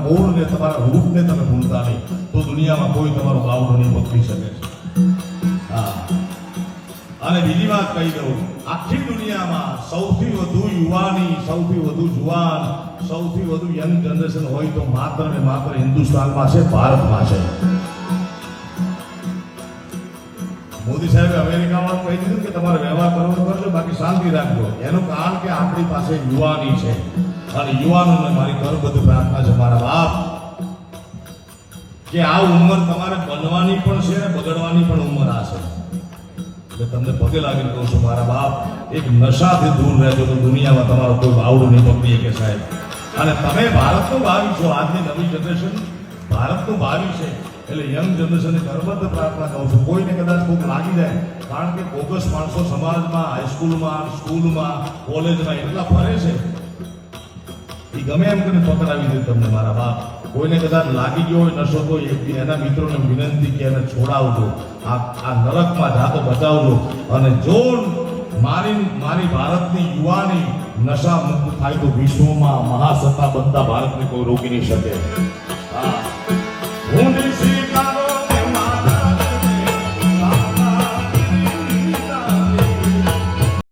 મૂળને તમારા રૂપને તમે ભૂલતા નહીં તો દુનિયામાં કોઈ તમારું બાવડું નહીં પકડી શકે છે. હા, અને બીજી વાત કહી દઉં, આખી દુનિયામાં સૌથી વધુ યુવાની, સૌથી વધુ જુવાન, સૌથી વધુ યંગ જનરેશન હોય તો માત્ર ને માત્ર હિન્દુસ્તાનમાં છે, ભારતમાં છે. મોદી સાહેબે અમેરિકામાં કહી દીધું કે તમારે વ્યવહાર કરવો કરજો, બાકી શાંતિ રાખજો. એનું કારણ કે આપણી પાસે યુવાની છે અને યુવાનોને મારી ઘરબદ્ધ પ્રાર્થના છે મારા બાપ કે આ ઉંમર તમારે બનવાની પણ છે અને બગડવાની પણ ઉંમર આ છે. એટલે તમને પગે લાગીને કહું છું મારા બાપ, એક નશાથી દૂર રહેજો તો દુનિયામાં તમારો કોઈ બાવડું નહીં પકડી શકે સાહેબ. અને તમે ભારતનું ભાવિ છો, આજની નવી જનરેશન ભારતનું ભાવિ છે. એટલે યંગ જનરેશનને ઘરબદ્ધ પ્રાર્થના કહું છું, કોઈને કદાચ ભૂખ લાગી જાય, કારણ કે બોગસ માણસો સમાજમાં, હાઈસ્કૂલમાં, સ્કૂલમાં, કોલેજમાં એટલા ફરે છે, એ ગમે એમ કરીને પકડાવી દે તમને મારા બાપ. કોઈને કદાચ લાગી ગયો હોય નશો તો એના મિત્રોને વિનંતી કે એને છોડાવજો, આ નરકમાં જાતો બચાવજો. અને જો મારી ભારતની યુવાની નશા મુક્ત થાય તો વિશ્વમાં મહાસત્તા બનતા ભારતને કોઈ રોકી નહીં શકે. હા, હું